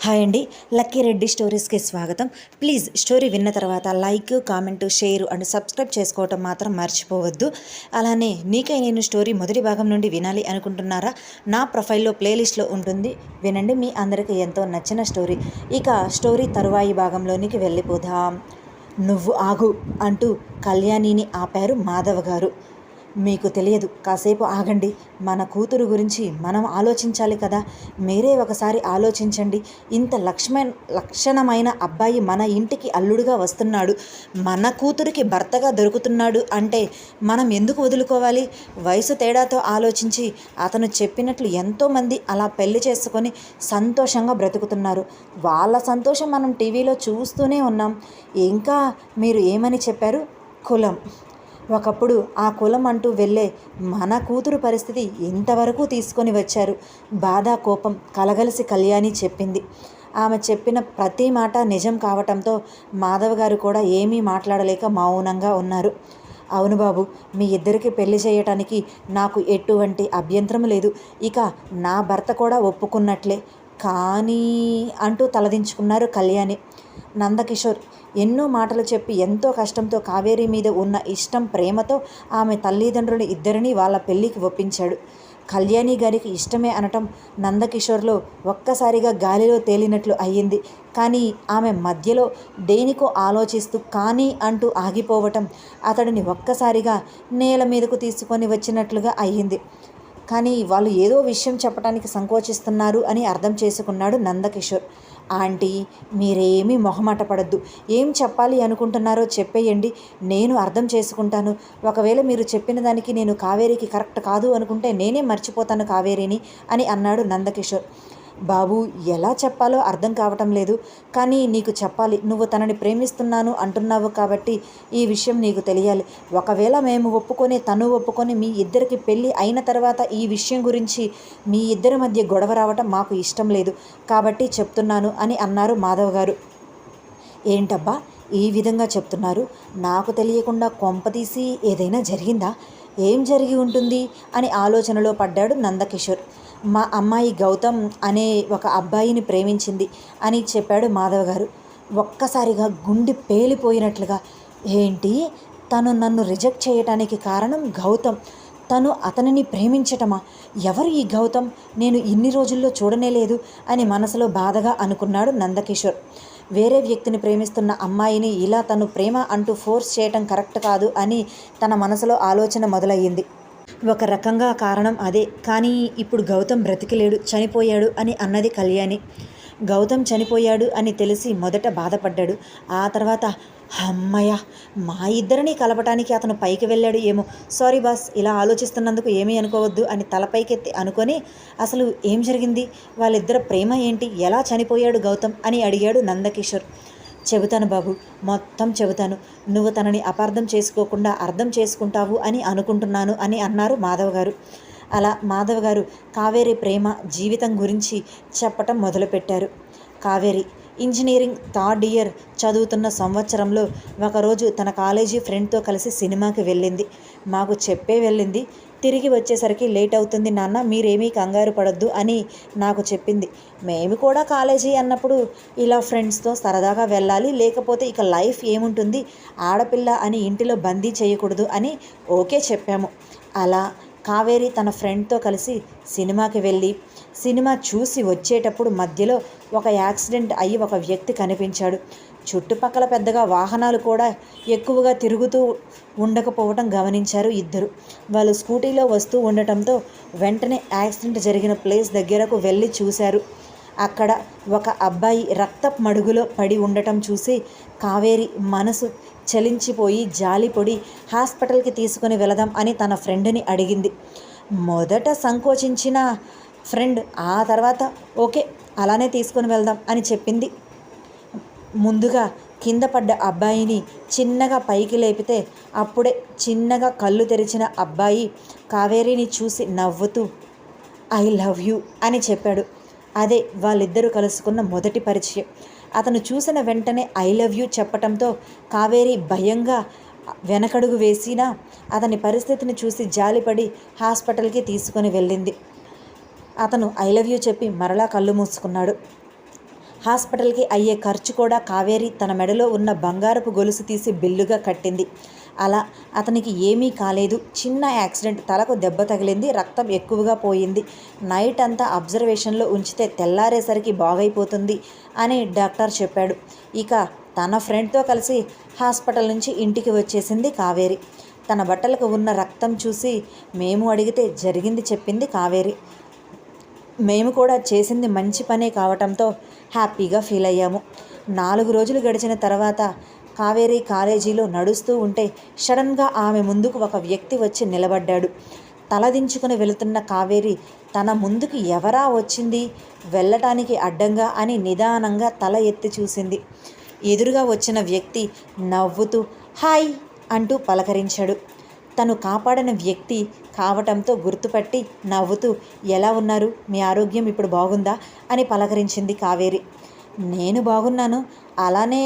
Hi అండి, lucky Reddy స్టోరీస్కి స్వాగతం. Please story విన్న తర్వాత like, comment, share and subscribe చేసుకోవటం మాత్రం మర్చిపోవద్దు. అలానే నీకై నేను స్టోరీ మొదటి భాగం నుండి వినాలి అనుకుంటున్నారా? నా ప్రొఫైల్లో ప్లేలిస్ట్లో ఉంటుంది, వినండి. మీ అందరికీ ఎంతో నచ్చిన స్టోరీ. ఇక స్టోరీ తరువాయి భాగంలోనికి వెళ్ళిపోదాం. నువ్వు ఆగు అంటూ కళ్యాణిని ఆపారు మాధవ్ గారు. మీకు తెలియదు, కాసేపు ఆగండి. మన కూతురు గురించి మనం ఆలోచించాలి కదా. మీరే ఒకసారి ఆలోచించండి. ఇంత లక్షణమైన అబ్బాయి మన ఇంటికి అల్లుడుగా వస్తున్నాడు, మన కూతురికి భర్తగా దొరుకుతున్నాడు అంటే మనం ఎందుకు వదులుకోవాలి? వయసు తేడాతో ఆలోచించి అతను చెప్పినట్లు ఎంతోమంది అలా పెళ్లి చేసుకొని సంతోషంగా బ్రతుకుతున్నారు. వాళ్ళ సంతోషం మనం టీవీలో చూస్తూనే ఉన్నాం. ఇంకా మీరు ఏమని చెప్పారు? కులం. ఒకప్పుడు ఆ కులం అంటూ వెళ్ళే మన కూతురు పరిస్థితి ఇంతవరకు తీసుకొని వచ్చారు. బాధ, కోపం కలగలిసి కళ్యాణి చెప్పింది. ఆమె చెప్పిన ప్రతి మాట నిజం కావటంతో మాధవ్ గారు కూడా ఏమీ మాట్లాడలేక మౌనంగా ఉన్నారు. అవును బాబు, మీ ఇద్దరికి పెళ్లి చేయటానికి నాకు ఎటువంటి అభ్యంతరం లేదు. ఇక నా భర్త కూడా ఒప్పుకున్నట్లే. కానీ అంటూ తలదించుకున్నారు కళ్యాణి. నందకిషోర్ ఎన్నో మాటలు చెప్పి ఎంతో కష్టంతో కావేరి మీద ఉన్న ఇష్టం, ప్రేమతో ఆమె తల్లిదండ్రులు ఇద్దరినీ వాళ్ళ పెళ్ళికి ఒప్పించాడు. కళ్యాణి గారికి ఇష్టమే అనటం నందకిషోర్లో ఒక్కసారిగా గాలిలో తేలినట్లు అయ్యింది. కానీ ఆమె మధ్యలో దేనికో ఆలోచిస్తూ కానీ అంటూ ఆగిపోవటం అతడిని ఒక్కసారిగా నేల మీదకు తీసుకొని వచ్చినట్లుగా అయ్యింది. కానీ వాళ్ళు ఏదో విషయం చెప్పడానికి సంకోచిస్తున్నారు అని అర్థం చేసుకున్నాడు నందకిషోర్. ఆంటీ, మీరేమీ మొహమాట పడద్దు. ఏం చెప్పాలి అనుకుంటున్నారో చెప్పేయండి, నేను అర్థం చేసుకుంటాను. ఒకవేళ మీరు చెప్పిన దానికి నేను కావేరికి కరెక్ట్ కాదు అనుకుంటే నేనే మర్చిపోతాను కావేరిని అని అన్నాడు నందకిషోర్. బాబు, ఎలా చెప్పాలో అర్థం కావటం లేదు, కానీ నీకు చెప్పాలి. నువ్వు తనని ప్రేమిస్తున్నాను అంటున్నావు కాబట్టి ఈ విషయం నీకు తెలియాలి. ఒకవేళ మేము ఒప్పుకొని, తను ఒప్పుకొని మీ ఇద్దరికి పెళ్ళి అయిన తర్వాత ఈ విషయం గురించి మీ ఇద్దరి మధ్య గొడవ రావటం మాకు ఇష్టం లేదు కాబట్టి చెప్తున్నాను అని అన్నారు మాధవ్ గారు. ఏంటబ్బా ఈ విధంగా చెప్తున్నారు? నాకు తెలియకుండా కొంపతీసి ఏదైనా జరిగిందా? ఏం జరిగి ఉంటుంది అని ఆలోచనలో పడ్డాడు నందకిషోర్. మా అమ్మాయి గౌతమ్ అనే ఒక అబ్బాయిని ప్రేమించింది అని చెప్పాడు మాధవ్ గారు. ఒక్కసారిగా గుండె పేలిపోయినట్లుగా, ఏంటి, తను నన్ను రిజెక్ట్ చేయటానికి కారణం గౌతమ్, తను అతనిని ప్రేమించటమా? ఎవరు ఈ గౌతమ్? నేను ఇన్ని రోజుల్లో చూడనే లేదు అని మనసులో బాధగా అనుకున్నాడు నందకిషోర్. వేరే వ్యక్తిని ప్రేమిస్తున్న అమ్మాయిని ఇలా తను ప్రేమ అంటూ ఫోర్స్ చేయటం కరెక్ట్ కాదు అని తన మనసులో ఆలోచన మొదలయ్యింది. ఒక రకంగా కారణం అదే. కానీ ఇప్పుడు గౌతమ్ బ్రతికిలేడు, చనిపోయాడు అని అన్నది కళ్యాణి. గౌతమ్ చనిపోయాడు అని తెలిసి మొదట బాధపడ్డాడు. ఆ తర్వాత అమ్మయ్య, మా ఇద్దరిని కలపటానికి అతను పైకి వెళ్ళాడు ఏమో. సారీ బాస్, ఇలా ఆలోచిస్తున్నందుకు ఏమీ అనుకోవద్దు అని తలపైకెత్తి అనుకొని అసలు ఏం జరిగింది, వాళ్ళిద్దరి ప్రేమ ఏంటి, ఎలా చనిపోయాడు గౌతమ్ అని అడిగాడు నందకిషోర్. చెబుతాను బాబు, మొత్తం చెబుతాను. నువ్వు తనని అపార్థం చేసుకోకుండా అర్థం చేసుకుంటావు అని అనుకుంటున్నాను అని అన్నారు మాధవ్ గారు. అలా మాధవ్ గారు కావేరి ప్రేమ, జీవితం గురించి చెప్పటం మొదలుపెట్టారు. కావేరి ఇంజనీరింగ్ థర్డ్ ఇయర్ చదువుతున్న సంవత్సరంలో ఒకరోజు తన కాలేజీ ఫ్రెండ్తో కలిసి సినిమాకి వెళ్ళింది. మాకు చెప్పే వెళ్ళింది. తిరిగి వచ్చేసరికి లేట్ అవుతుంది నాన్న, మీరేమీ కంగారు పడొద్దు అని నాకు చెప్పింది. మేము కూడా కాలేజీ అన్నప్పుడు ఇలా ఫ్రెండ్స్తో సరదాగా వెళ్ళాలి, లేకపోతే ఇక లైఫ్ ఏముంటుంది, ఆడపిల్ల అని ఇంటిలో బందీ చేయకూడదు అని ఓకే చెప్పాము. అలా కావేరి తన ఫ్రెండ్తో కలిసి సినిమాకి వెళ్ళి సినిమా చూసి వచ్చేటప్పుడు మధ్యలో ఒక యాక్సిడెంట్ అయ్యి ఒక వ్యక్తి కనిపించాడు. చుట్టుపక్కల పెద్దగా వాహనాలు కూడా ఎక్కువగా తిరుగుతూ ఉండకపోవటం గమనించారు ఇద్దరు. వాళ్ళు స్కూటీలో వస్తూ ఉండటంతో వెంటనే యాక్సిడెంట్ జరిగిన ప్లేస్ దగ్గరకు వెళ్ళి చూశారు. అక్కడ ఒక అబ్బాయి రక్తపు మడుగులో పడి ఉండటం చూసి కావేరి మనసు చలించిపోయి జాలిపొడి హాస్పిటల్కి తీసుకుని వెళదాం అని తన ఫ్రెండ్ని అడిగింది. మొదట సంకోచించిన ఫ్రెండ్ ఆ తర్వాత ఓకే అలానే తీసుకొని వెళ్దాం అని చెప్పింది. ముందుగా కింద పడ్డ అబ్బాయిని చిన్నగా పైకి లేపితే అప్పుడే చిన్నగా కళ్ళు తెరిచిన అబ్బాయి కావేరిని చూసి నవ్వుతూ ఐ లవ్ యూ అని చెప్పాడు. అదే వాళ్ళిద్దరూ కలుసుకున్న మొదటి పరిచయం. అతను చూసిన వెంటనే ఐ లవ్ యూ చెప్పటంతో కావేరి భయంగా వెనకడుగు వేసినా అతని పరిస్థితిని చూసి జాలిపడి హాస్పిటల్కి తీసుకొని వెళ్ళింది. అతను ఐ లవ్ యూ చెప్పి మరలా కళ్ళు మూసుకున్నాడు. హాస్పిటల్కి అయ్యే ఖర్చు కూడా కావేరి తన మెడలో ఉన్న బంగారపు గొలుసు తీసి బిల్లుగా కట్టింది. అలా అతనికి ఏమీ కాలేదు. చిన్న యాక్సిడెంట్, తలకు దెబ్బ తగిలింది, రక్తం ఎక్కువగా పోయింది. నైట్ అంతా అబ్జర్వేషన్లో ఉంచితే తెల్లారేసరికి బాగైపోతుంది అని డాక్టర్ చెప్పాడు. ఇక తన ఫ్రెండ్తో కలిసి హాస్పిటల్ నుంచి ఇంటికి వచ్చేసింది కావేరి. తన బట్టలకు ఉన్న రక్తం చూసి మేము అడిగితే జరిగింది చెప్పింది కావేరి. మేము కూడా చేసింది మంచి పనే కావటంతో హ్యాపీగా ఫీల్ అయ్యాము. 4 రోజులు గడిచిన తర్వాత కావేరి కాలేజీలో నడుస్తూ ఉంటే సడన్గా ఆమె ముందుకు ఒక వ్యక్తి వచ్చి నిలబడ్డాడు. తలదించుకుని వెళుతున్న కావేరి తన ముందుకు ఎవరా వచ్చింది వెళ్ళటానికి అడ్డంగా అని నిదానంగా తల ఎత్తి చూసింది. ఎదురుగా వచ్చిన వ్యక్తి నవ్వుతూ హాయ్ అంటూ పలకరించాడు. తను కాపాడిన వ్యక్తి కావటంతో గుర్తుపట్టి నవ్వుతూ ఎలా ఉన్నారు, మీ ఆరోగ్యం ఇప్పుడు బాగుందా అని పలకరించింది కావేరి. నేను బాగున్నాను, అలానే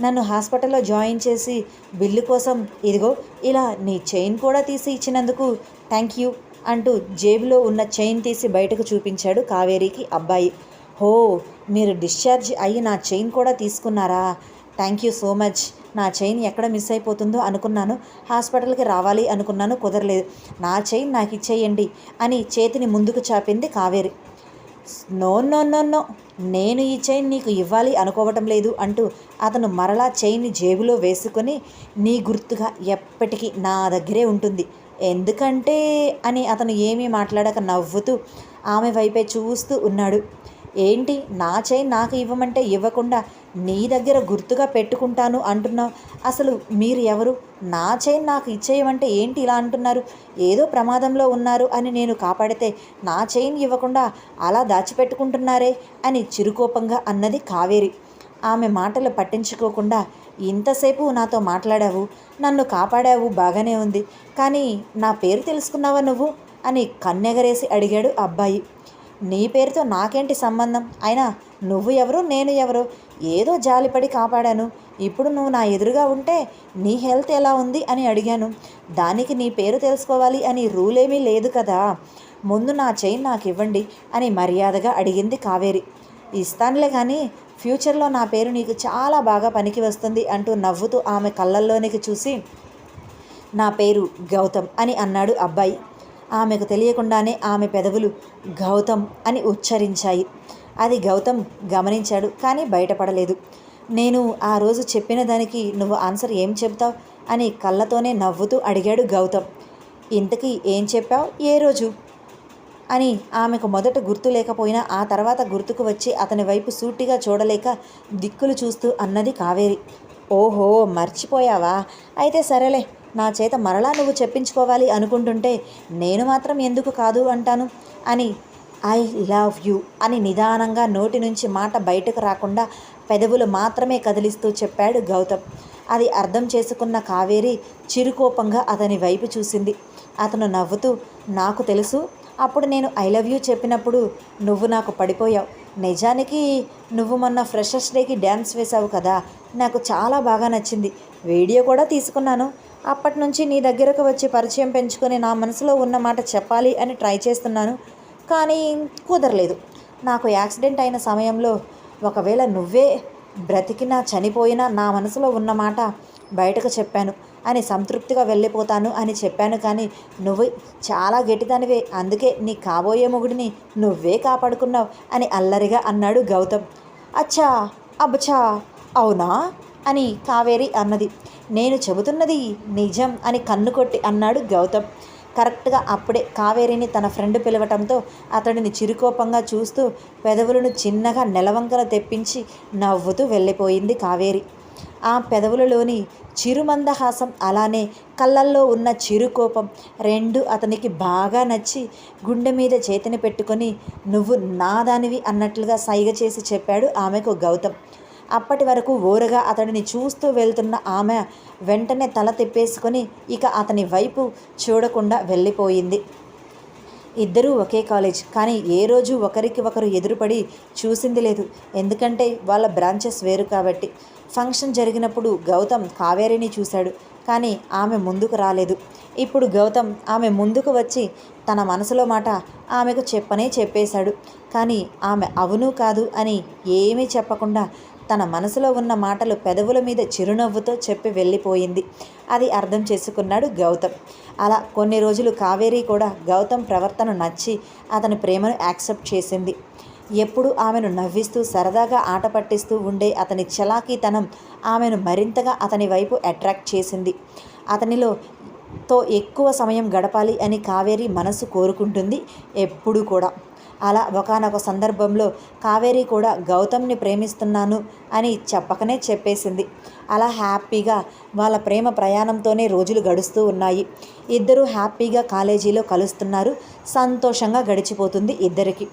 నన్ను హాస్పిటల్లో జాయిన్ చేసి బిల్లు కోసం ఇదిగో ఇలా నీ చైన్ కూడా తీసి ఇచ్చినందుకు థ్యాంక్ యూ అంటూ జేబులో ఉన్న చైన్ తీసి బయటకు చూపించాడు కావేరికి అబ్బాయి. హో, మీరు డిశ్చార్జ్ అయ్యి నా చైన్ కూడా తీసుకున్నారా? Thank you so much. నా చైన్ ఎక్కడ మిస్ అయిపోతుందో అనుకున్నాను, హాస్పిటల్కి రావాలి అనుకున్నాను, కుదరలేదు. నా చైన్ నాకు ఇచ్చేయండి అని చేతిని ముందుకు చాపింది Kaveri. No no no no, నేను ఈ చైన్ నీకు ఇవ్వాలి అనుకోవటం లేదు అంటూ అతను మరలా చైన్ని జేబులో వేసుకొని నీ గుర్తుగా ఎప్పటికీ నా దగ్గరే ఉంటుంది, ఎందుకంటే అని అతను ఏమీ మాట్లాడక నవ్వుతూ ఆమె వైపే చూస్తూ ఉన్నాడు. ఏంటి, నా చైన్ నాకు ఇవ్వమంటే ఇవ్వకుండా నీ దగ్గర గుర్తుగా పెట్టుకుంటాను అంటున్నావు? అసలు మీరు ఎవరు? నా చైన్ నాకు ఇచ్చేయమంటే ఏంటి ఇలా అంటున్నారు? ఏదో ప్రమాదంలో ఉన్నారు అని నేను కాపాడితే నా చైన్ ఇవ్వకుండా అలా దాచిపెట్టుకుంటున్నారే అని చిరుకోపంగా అన్నది కావేరి. ఆమె మాటలు పట్టించుకోకుండా ఇంతసేపు నాతో మాట్లాడావు, నన్ను కాపాడావు, బాగానే ఉంది, కానీ నా పేరు తెలుసుకున్నావా నువ్వు అని కన్నెగరేసి అడిగాడు అబ్బాయి. నీ పేరుతో నాకేంటి సంబంధం? అయినా నువ్వు ఎవరు, నేను ఎవరు? ఏదో జాలిపడి కాపాడాను. ఇప్పుడు నువ్వు నా ఎదురుగా ఉంటే నీ హెల్త్ ఎలా ఉంది అని అడిగాను. దానికి నీ పేరు తెలుసుకోవాలి అని రూల్ ఏమీ లేదు కదా. ముందు నా చైన్ నాకు ఇవ్వండి అని మర్యాదగా అడిగింది కావేరి. ఇస్తానులే కానీ ఫ్యూచర్లో నా పేరు నీకు చాలా బాగా పనికి వస్తుంది అంటూ నవ్వుతూ ఆమె కళ్ళల్లోనికి చూసి నా పేరు గౌతమ్ అని అన్నాడు అబ్బాయి. ఆమెకు తెలియకుండానే ఆమె పెదవులు గౌతమ్ అని ఉచ్చరించాయి. అది గౌతమ్ గమనించాడు, కానీ బయటపడలేదు. నేను ఆ రోజు చెప్పిన దానికి నువ్వు ఆన్సర్ ఏం చెప్తావు అని కళ్ళతోనే నవ్వుతూ అడిగాడు గౌతమ్. ఇంతకీ ఏం చెప్పావు, ఏ రోజు అని ఆమెకు మొదట గుర్తు లేకపోయినా ఆ తర్వాత గుర్తుకు వచ్చి అతని వైపు సూటిగా చూడలేక దిక్కులు చూస్తూ అన్నది కావేరి. ఓహో, మర్చిపోయావా? అయితే సరేలే, నా చేత మరలా నువ్వు చెప్పించుకోవాలి అనుకుంటుంటే నేను మాత్రం ఎందుకు కాదు అంటాను అని ఐ లవ్ యూ అని నిదానంగా నోటి నుంచి మాట బయటకు రాకుండా పెదవులు మాత్రమే కదిలిస్తూ చెప్పాడు గౌతమ్. అది అర్థం చేసుకున్న కావేరి చిరుకోపంగా అతని వైపు చూసింది. అతను నవ్వుతూ నాకు తెలుసు, అప్పుడు నేను ఐ లవ్ యూ చెప్పినప్పుడు నువ్వు నాకు పడిపోయావు. నిజానికి నువ్వు మొన్న ఫ్రెషర్స్ డేకి డ్యాన్స్ వేశావు కదా, నాకు చాలా బాగా నచ్చింది, వీడియో కూడా తీసుకున్నాను. అప్పటి నుంచి నీ దగ్గరకు వచ్చి పరిచయం పెంచుకొని నా మనసులో ఉన్న మాట చెప్పాలి అని ట్రై చేస్తున్నాను, కానీ కుదరలేదు. నాకు యాక్సిడెంట్ అయిన సమయంలో ఒకవేళ నువ్వే బ్రతికినా చనిపోయినా నా మనసులో ఉన్న మాట బయటకు చెప్పాను అని సంతృప్తిగా వెళ్ళిపోతాను అని చెప్పాను, కానీ నువ్వు చాలా గట్టిదానివే, అందుకే నీ కాబోయే మొగుడిని నువ్వే కాపాడుకున్నావు అని అల్లరిగా అన్నాడు గౌతమ్. అచ్చా, అబ్బచా, అవునా అని కావేరి అన్నది. నేను చెబుతున్నది నిజం అని కన్ను కొట్టి అన్నాడు గౌతమ్. కరెక్ట్గా అప్పుడే కావేరిని తన ఫ్రెండ్ పిలవటంతో అతడిని చిరుకోపంగా చూస్తూ పెదవులను చిన్నగా నెలవంకన తెప్పించి నవ్వుతూ వెళ్ళిపోయింది కావేరి. ఆ పెదవులలోని చిరుమందహాసం అలానే కళ్ళల్లో ఉన్న చిరుకోపం రెండు అతనికి బాగా నచ్చి గుండె మీద చేతిని పెట్టుకొని నువ్వు నాదానివి అన్నట్లుగా సైగ చేసి చెప్పాడు ఆమెకు గౌతమ్. అప్పటి వరకు ఓరగా అతడిని చూస్తూ వెళ్తున్న ఆమె వెంటనే తల తిప్పేసుకొని ఇక అతని వైపు చూడకుండా వెళ్ళిపోయింది. ఇద్దరూ ఒకే కాలేజ్, కానీ ఏ రోజు ఒకరికి ఒకరు ఎదురుపడి చూసింది లేదు, ఎందుకంటే వాళ్ళ బ్రాంచెస్ వేరు కాబట్టి. ఫంక్షన్ జరిగినప్పుడు గౌతమ్ కావేరిని చూశాడు, కానీ ఆమె ముందుకు రాలేదు. ఇప్పుడు గౌతమ్ ఆమె ముందుకు వచ్చి తన మనసులో మాట ఆమెకు చెప్పేశాడు. కానీ ఆమె అవును కాదు అని ఏమీ చెప్పకుండా తన మనసులో ఉన్న మాటలు పెదవుల మీద చిరునవ్వుతో చెప్పి వెళ్ళిపోయింది. అది అర్థం చేసుకున్నాడు గౌతమ్. అలా కొన్ని రోజులు కావేరి కూడా గౌతమ్ ప్రవర్తన నచ్చి అతని ప్రేమను యాక్సెప్ట్ చేసింది. ఎప్పుడు ఆమెను నవ్విస్తూ సరదాగా ఆట పట్టిస్తూ ఉండే అతని చలాకీతనం ఆమెను మరింతగా అతని వైపు అట్రాక్ట్ చేసింది. అతనిలో ఎక్కువ సమయం గడపాలి అని కావేరి మనసు కోరుకుంటుంది ఎప్పుడు కూడా. అలా ఒకానొక సందర్భంలో కావేరి కూడా గౌతమ్ని ప్రేమిస్తున్నాను అని చెప్పకనే చెప్పేసింది. అలా హ్యాపీగా వాళ్ళ ప్రేమ ప్రయాణంతోనే రోజులు గడుస్తూ ఉన్నాయి. ఇద్దరూ హ్యాపీగా కాలేజీలో కలుస్తున్నారు. సంతోషంగా గడిచిపోతుంది ఇద్దరికి.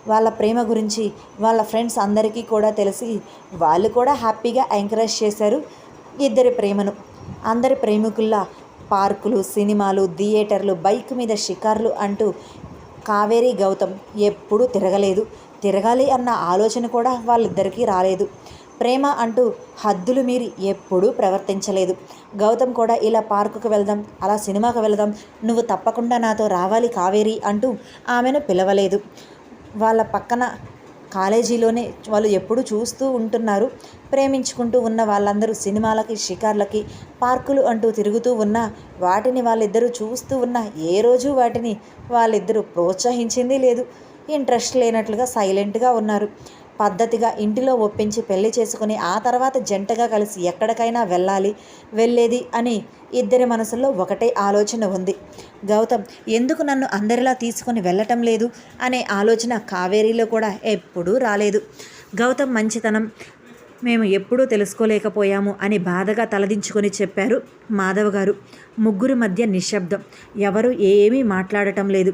వాళ్ళ ప్రేమ గురించి వాళ్ళ ఫ్రెండ్స్ అందరికీ కూడా తెలిసి వాళ్ళు కూడా హ్యాపీగా ఎంకరేజ్ చేశారు ఇద్దరి ప్రేమను. అందరి ప్రేమికుల్లా పార్కులు, సినిమాలు, థియేటర్లు, బైక్ మీద షికార్లు అంటూ కావేరి గౌతమ్ ఎప్పుడూ తిరగలేదు. తిరగాలి అన్న ఆలోచన కూడా వాళ్ళిద్దరికీ రాలేదు. ప్రేమ అంటూ హద్దులు మీరి ఎప్పుడూ ప్రవర్తించలేదు. గౌతమ్ కూడా ఇలా పార్కుకు వెళ్దాం, అలా సినిమాకు వెళ్దాం, నువ్వు తప్పకుండా నాతో రావాలి కావేరి అంటూ ఆమెను పిలవలేదు. వాళ్ళ పక్కన కాలేజీలోనే వాళ్ళు ఎప్పుడు చూస్తూ ఉంటున్నారు. ప్రేమించుకుంటూ ఉన్న వాళ్ళందరూ సినిమాలకి, షికార్లకి, పార్కులు అంటూ తిరుగుతూ ఉన్నా వాటిని వాళ్ళిద్దరూ చూస్తూ ఉన్నా ఏ రోజు వాటిని వాళ్ళిద్దరూ ప్రోత్సహించింది లేదు. ఇంట్రెస్ట్ లేనట్లుగా సైలెంట్గా ఉన్నారు. పద్ధతిగా ఇంటిలో ఒప్పించి పెళ్లి చేసుకుని ఆ తర్వాత జంటగా కలిసి ఎక్కడికైనా వెళ్ళేది అని ఇద్దరి మనసుల్లో ఒకటే ఆలోచన ఉంది. గౌతమ్ ఎందుకు నన్ను అందరిలా తీసుకొని వెళ్ళటం లేదు అనే ఆలోచన కావేరీలో కూడా ఎప్పుడూ రాలేదు. గౌతమ్ మంచితనం మేము ఎప్పుడూ తెలుసుకోలేకపోయాము అని బాధగా తలదించుకొని చెప్పారు మాధవ్ గారు. ముగ్గురి మధ్య నిశ్శబ్దం. ఎవరు ఏమీ మాట్లాడటం లేదు.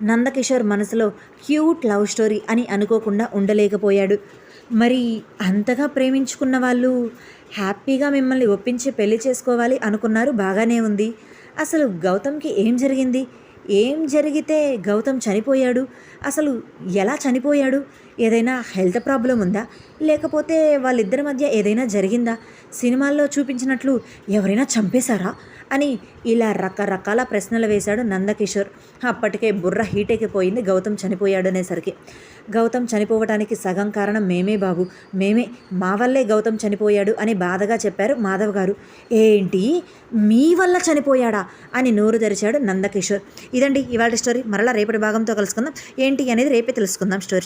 నందకిషోర్ మనసులో క్యూట్ లవ్ స్టోరీ అని అనుకోకుండా ఉండలేకపోయాడు. మరి అంతగా ప్రేమించుకున్న వాళ్ళు హ్యాపీగా మిమ్మల్ని ఒప్పించి పెళ్లి చేసుకోవాలి అనుకున్నారు, బాగానే ఉంది. అసలు గౌతమ్కి ఏం జరిగింది? ఏం జరిగితే గౌతమ్ చనిపోయాడు? అసలు ఎలా చనిపోయాడు? ఏదైనా హెల్త్ ప్రాబ్లం ఉందా? లేకపోతే వాళ్ళిద్దరి మధ్య ఏదైనా జరిగిందా? సినిమాల్లో చూపించినట్లు ఎవరైనా చంపేశారా అని ఇలా రకరకాల ప్రశ్నలు వేశాడు నందకిషోర్. అప్పటికే బుర్ర హీటెక్కిపోయింది గౌతమ్ చనిపోయాడు అనేసరికి. గౌతమ్ చనిపోవటానికి సగం కారణం మేమే బాబు, మేమే, మా వల్లే గౌతమ్ చనిపోయాడు అని బాధగా చెప్పారు మాధవ్ గారు. ఏంటి, మీ వల్ల చనిపోయాడా అని నోరు తెరిచాడు నందకిషోర్. ఇదండి ఇవాళ స్టోరీ. మరలా రేపటి భాగంతో కలుసుకుందాం. ఏంటి అనేది రేపే తెలుసుకుందాం స్టోరీ.